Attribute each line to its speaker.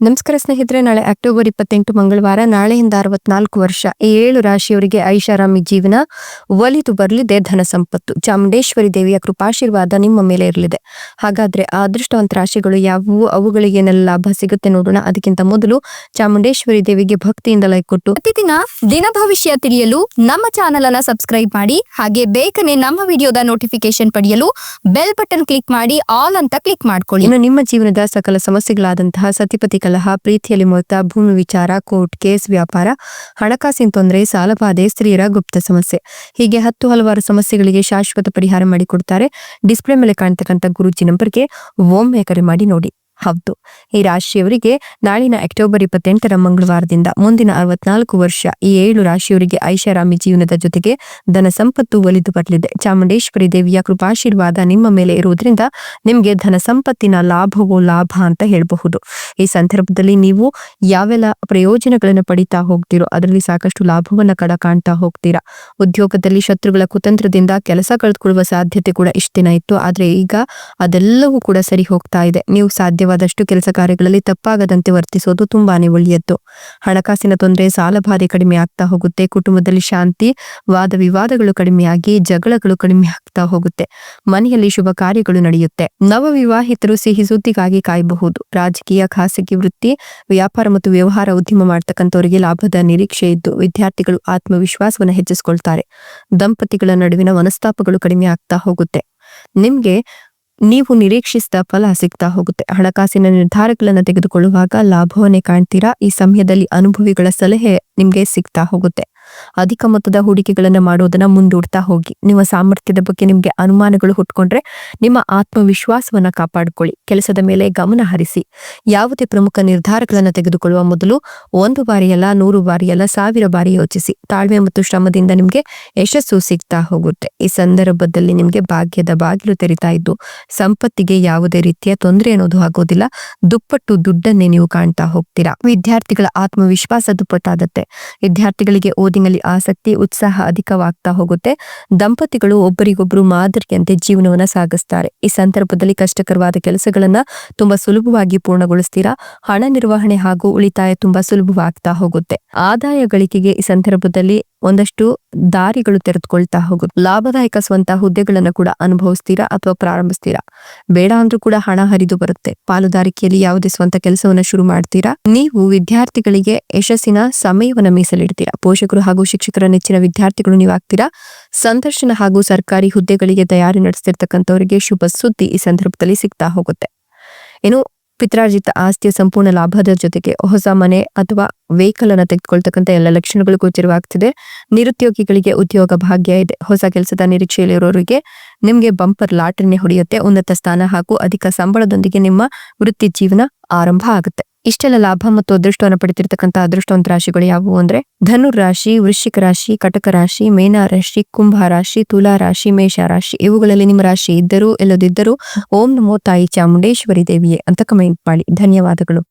Speaker 1: ನಮಸ್ಕಾರ ಸ್ನೇಹಿತರೆ, ನಾಳೆ ಅಕ್ಟೋಬರ್ 28 ಮಂಗಳವಾರ, ನಾಳೆಯಿಂದ 64 ವರ್ಷ ಈ 7 ರಾಶಿಯವರಿಗೆ ಐಷಾರಾಮಿ ಜೀವನ ಒಲಿದು ಬರಲಿದೆ. ಧನ ಸಂಪತ್ತು ಚಾಮುಂಡೇಶ್ವರಿ ದೇವಿಯ ಕೃಪಾಶೀರ್ವಾದ ನಿಮ್ಮ ಮೇಲೆ ಇರಲಿದೆ. ಹಾಗಾದ್ರೆ ಆ ಅದೃಷ್ಟವಂತ ರಾಶಿಗಳು ಯಾವುವು, ಅವುಗಳಿಗೆ ಏನೆಲ್ಲ ಲಾಭ ಸಿಗುತ್ತೆ ನೋಡೋಣ. ಅದಕ್ಕಿಂತ ಮೊದಲು ಚಾಮುಂಡೇಶ್ವರಿ ದೇವಿಗೆ ಭಕ್ತಿಯಿಂದ ಲೈಕ್ ಕೊಟ್ಟು
Speaker 2: ಪ್ರತಿದಿನ ದಿನ ಭವಿಷ್ಯ ತಿಳಿಯಲು ನಮ್ಮ ಚಾನೆಲ್ ಅನ್ನ ಸಬ್ಸ್ಕ್ರೈಬ್ ಮಾಡಿ. ಹಾಗೆ ಬೇಗನೆ ನಮ್ಮ ವಿಡಿಯೋದ ನೋಟಿಫಿಕೇಶನ್ ಪಡೆಯಲು ಬೆಲ್ ಬಟನ್ ಕ್ಲಿಕ್ ಮಾಡಿ ಆಲ್ ಅಂತ ಕ್ಲಿಕ್ ಮಾಡ್ಕೊಳ್ಳಿ.
Speaker 1: ಇನ್ನು ನಿಮ್ಮ ಜೀವನದ ಸಕಲ ಸಮಸ್ಯೆಗಳಾದಂತಹ ಸತಿಪತಿ ಕಲಹ, ಪ್ರೀತಿಯಲ್ಲಿ ಮೊತ್ತ, ಭೂಮಿ ವಿಚಾರ, ಕೋರ್ಟ್ ಕೇಸ್, ವ್ಯಾಪಾರ, ಹಣಕಾಸಿನ ತೊಂದರೆ, ಸಾಲಬಾಧೆ, ಸ್ತ್ರೀಯರ ಗುಪ್ತ ಸಮಸ್ಯೆ, ಹೀಗೆ ಹಲವಾರು ಸಮಸ್ಯೆಗಳಿಗೆ ಶಾಶ್ವತ ಪರಿಹಾರ ಮಾಡಿಕೊಡ್ತಾರೆ. ಡಿಸ್ಪ್ಲೇ ಮೇಲೆ ಕಾಣ್ತಕ್ಕಂಥ ಗುರೂಜಿ ನಂಬರ್ಗೆ ಒಮ್ಮೆ ಕರೆ ಮಾಡಿ ನೋಡಿ. ಹೌದು, ಈ ರಾಶಿಯವರಿಗೆ ನಾಳಿನ ಅಕ್ಟೋಬರ್ 28 ಮಂಗಳವಾರದಿಂದ ಮುಂದಿನ 64 ವರ್ಷ ಈ 7 ರಾಶಿಯವರಿಗೆ ಐಷಾರಾಮಿ ಜೀವನದ ಜೊತೆಗೆ ಧನ ಸಂಪತ್ತು ಒಲಿದು ಬರಲಿದೆ. ಚಾಮುಂಡೇಶ್ವರಿ ದೇವಿಯ ಕೃಪಾಶೀರ್ವಾದ ನಿಮ್ಮ ಮೇಲೆ ಇರುವುದರಿಂದ ನಿಮಗೆ ಧನ ಸಂಪತ್ತಿನ ಲಾಭವೋ ಲಾಭ ಅಂತ ಹೇಳಬಹುದು. ಈ ಸಂದರ್ಭದಲ್ಲಿ ನೀವು ಯಾವೆಲ್ಲ ಪ್ರಯೋಜನಗಳನ್ನು ಪಡಿತಾ ಹೋಗ್ತೀರೋ ಅದರಲ್ಲಿ ಸಾಕಷ್ಟು ಲಾಭವನ್ನ ಕಾಣ್ತಾ ಹೋಗ್ತೀರಾ. ಉದ್ಯೋಗದಲ್ಲಿ ಶತ್ರುಗಳ ಕುತಂತ್ರದಿಂದ ಕೆಲಸ ಕಳೆದುಕೊಳ್ಳುವ ಸಾಧ್ಯತೆ ಕೂಡ ಇಷ್ಟ ದಿನ ಇತ್ತು, ಆದ್ರೆ ಈಗ ಅದೆಲ್ಲವೂ ಕೂಡ ಸರಿ ಹೋಗ್ತಾ ಇದೆ. ನೀವು ಸಾಧ್ಯವಾದಷ್ಟು ಕೆಲಸ ಕಾರ್ಯಗಳಲ್ಲಿ ತಪ್ಪಾಗದಂತೆ ವರ್ತಿಸೋದು ತುಂಬಾನೇ ಒಳ್ಳೆಯದ್ದು. ಹಣಕಾಸಿನ ತೊಂದರೆ, ಸಾಲಬಾಧೆ ಕಡಿಮೆ ಆಗ್ತಾ ಹೋಗುತ್ತೆ. ಕುಟುಂಬದಲ್ಲಿ ಶಾಂತಿ, ವಾದ ವಿವಾದಗಳು ಕಡಿಮೆಯಾಗಿ ಜಗಳಗಳು ಕಡಿಮೆ ಆಗ್ತಾ ಹೋಗುತ್ತೆ. ಮನೆಯಲ್ಲಿ ಶುಭ ಕಾರ್ಯಗಳು ನಡೆಯುತ್ತೆ. ನವ ವಿವಾಹಿತರು ಸಿಹಿ ಸುದ್ದಿಗಾಗಿ ಕಾಯಬಹುದು. ರಾಜಕೀಯ, ಖಾಸಗಿ ವೃತ್ತಿ, ವ್ಯಾಪಾರ ಮತ್ತು ವ್ಯವಹಾರ ಉದ್ಯಮ ಮಾಡ್ತಕ್ಕಂಥವರಿಗೆ ಲಾಭದ ನಿರೀಕ್ಷೆ ಇದ್ದು ವಿದ್ಯಾರ್ಥಿಗಳು ಆತ್ಮವಿಶ್ವಾಸವನ್ನು ಹೆಚ್ಚಿಸಿಕೊಳ್ತಾರೆ. ದಂಪತಿಗಳ ನಡುವಿನ ಮನಸ್ತಾಪಗಳು ಕಡಿಮೆ ಆಗ್ತಾ ಹೋಗುತ್ತೆ. ನಿಮ್ಗೆ ನೀವು ನಿರೀಕ್ಷಿಸಿದ ಫಲ ಸಿಗ್ತಾ ಹೋಗುತ್ತೆ. ಹಣಕಾಸಿನ ನಿರ್ಧಾರಗಳನ್ನು ತೆಗೆದುಕೊಳ್ಳುವಾಗ ಲಾಭವನ್ನೇ ಕಾಣ್ತೀರಾ. ಈ ಸಮಯದಲ್ಲಿ ಅನುಭವಿಗಳ ಸಲಹೆ ನಿಮ್ಗೆ ಸಿಗ್ತಾ ಹೋಗುತ್ತೆ. ಅಧಿಕ ಮೊತ್ತದ ಹೂಡಿಕೆಗಳನ್ನ ಮಾಡೋದನ್ನ ಮುಂದೂಡ್ತಾ ಹೋಗಿ. ನಿಮ್ಮ ಸಾಮರ್ಥ್ಯದ ಬಗ್ಗೆ ನಿಮ್ಗೆ ಅನುಮಾನಗಳು ಹುಟ್ಕೊಂಡ್ರೆ ನಿಮ್ಮ ಆತ್ಮವಿಶ್ವಾಸವನ್ನ ಕಾಪಾಡಿಕೊಳ್ಳಿ. ಕೆಲಸದ ಮೇಲೆ ಗಮನ ಹರಿಸಿ. ಯಾವುದೇ ಪ್ರಮುಖ ನಿರ್ಧಾರಗಳನ್ನ ತೆಗೆದುಕೊಳ್ಳುವ ಮೊದಲು 1 ಬಾರಿಯಲ್ಲ, 100 ಬಾರಿಯಲ್ಲ, 1000 ಬಾರಿ ಯೋಚಿಸಿ. ತಾಳ್ಮೆ ಮತ್ತು ಶ್ರಮದಿಂದ ನಿಮ್ಗೆ ಯಶಸ್ಸು ಸಿಗ್ತಾ ಹೋಗುತ್ತೆ. ಈ ಸಂದರ್ಭದಲ್ಲಿ ನಿಮ್ಗೆ ಭಾಗ್ಯದ ಬಾಗಿಲು ತೆರಿತಾ ಇದ್ದು ಸಂಪತ್ತಿಗೆ ಯಾವುದೇ ರೀತಿಯ ತೊಂದರೆ ಅನ್ನೋದು ಆಗೋದಿಲ್ಲ. ದುಪ್ಪಟ್ಟು ದುಡ್ಡನ್ನೇ ನೀವು ಕಾಣ್ತಾ ಹೋಗ್ತೀರಾ. ವಿದ್ಯಾರ್ಥಿಗಳ ಆತ್ಮವಿಶ್ವಾಸ ದುಪ್ಪಟ್ಟಾಗತ್ತೆ. ವಿದ್ಯಾರ್ಥಿಗಳಿಗೆ ಓದಿನಲ್ಲಿ ಆಸಕ್ತಿ, ಉತ್ಸಾಹ ಅಧಿಕವಾಗ್ತಾ ಹೋಗುತ್ತೆ. ದಂಪತಿಗಳು ಒಬ್ಬರಿಗೊಬ್ಬರು ಮಾದರಿಯಂತೆ ಜೀವನವನ್ನ ಸಾಗಿಸ್ತಾರೆ. ಈ ಸಂದರ್ಭದಲ್ಲಿ ಕಷ್ಟಕರವಾದ ಕೆಲಸಗಳನ್ನ ತುಂಬಾ ಸುಲಭವಾಗಿ ಪೂರ್ಣಗೊಳಿಸ್ತೀರಾ. ಹಣ ನಿರ್ವಹಣೆ ಹಾಗೂ ಉಳಿತಾಯ ತುಂಬಾ ಸುಲಭವಾಗ್ತಾ ಹೋಗುತ್ತೆ. ಆದಾಯ ಗಳಿಕೆಗೆ ಈ ಸಂದರ್ಭದಲ್ಲಿ ಒಂದಷ್ಟು ದಾರಿಗಳು ತೆರೆದುಕೊಳ್ತಾ ಹೋಗುತ್ತೆ. ಲಾಭದಾಯಕ ಸ್ವಂತ ಹುದ್ದೆಗಳನ್ನ ಕೂಡ ಅನುಭವಿಸ್ತೀರಾ ಅಥವಾ ಪ್ರಾರಂಭಿಸ್ತೀರಾ. ಬೇಡ ಅಂದ್ರೂ ಕೂಡ ಹಣ ಹರಿದು ಬರುತ್ತೆ. ಪಾಲುದಾರಿಕೆಯಲ್ಲಿ ಯಾವುದೇ ಸ್ವಂತ ಕೆಲಸವನ್ನ ಶುರು ಮಾಡ್ತೀರಾ. ನೀವು ವಿದ್ಯಾರ್ಥಿಗಳಿಗೆ ಯಶಸ್ಸಿನ ಸಮಯವನ್ನ ಮೀಸಲಿಡ್ತೀರಾ. ಪೋಷಕರು ಹಾಗೂ ಶಿಕ್ಷಕರ ನೆಚ್ಚಿನ ವಿದ್ಯಾರ್ಥಿಗಳು ನೀವಾಗ್ತೀರಾ. ಸಂದರ್ಶನ ಹಾಗೂ ಸರ್ಕಾರಿ ಹುದ್ದೆಗಳಿಗೆ ತಯಾರಿ ನಡೆಸ್ತಿರ್ತಕ್ಕಂಥವರಿಗೆ ಶುಭ ಸುದ್ದಿ ಈ ಸಂದರ್ಭದಲ್ಲಿ ಸಿಗ್ತಾ ಹೋಗುತ್ತೆ. ಇನ್ನು ಪಿತ್ರಾರ್ಜಿತ ಆಸ್ತಿಯ ಸಂಪೂರ್ಣ ಲಾಭದ ಜೊತೆಗೆ ಹೊಸ ಮನೆ ಅಥವಾ ವೆಹಿಕಲ್ ಅನ್ನ ತೆಗೆದುಕೊಳ್ತಕ್ಕಂಥ ಎಲ್ಲ ಲಕ್ಷಣಗಳು ಗೋಚರವಾಗ್ತಿದೆ. ನಿರುದ್ಯೋಗಿಗಳಿಗೆ ಉದ್ಯೋಗ ಭಾಗ್ಯ ಇದೆ. ಹೊಸ ಕೆಲಸದ ನಿರೀಕ್ಷೆಯಲ್ಲಿರೋರಿಗೆ ನಿಮ್ಗೆ ಬಂಪರ್ ಲಾಟರಿನೇ ಹೊಡೆಯುತ್ತೆ. ಉನ್ನತ ಸ್ಥಾನ ಹಾಗೂ ಅಧಿಕ ಸಂಬಳದೊಂದಿಗೆ ನಿಮ್ಮ ವೃತ್ತಿ ಜೀವನ ಆರಂಭ ಆಗುತ್ತೆ. ಇಷ್ಟೆಲ್ಲ ಲಾಭ ಮತ್ತು ಅದೃಷ್ಟವನ್ನು ಪಡೆದಿರ್ತಕ್ಕಂಥ ಅದೃಷ್ಟವಂತ ರಾಶಿಗಳು ಯಾವುವು ಅಂದ್ರೆ ಧನುರ್ ರಾಶಿ, ವೃಶ್ಚಿಕ ರಾಶಿ, ಕಟಕ ರಾಶಿ, ಮೇನ ರಾಶಿ, ಕುಂಭ ರಾಶಿ, ತುಲಾ ರಾಶಿ, ಮೇಷ ರಾಶಿ. ಇವುಗಳಲ್ಲಿ ನಿಮ್ಮ ರಾಶಿ ಇದ್ದರೂ ಇಲ್ಲದಿದ್ದರೂ ಓಂ ನಮೋ ತಾಯಿ ಚಾಮುಂಡೇಶ್ವರಿ ದೇವಿಯೇ ಅಂತ ಕಮೆಂಟ್ ಮಾಡಿ. ಧನ್ಯವಾದಗಳು.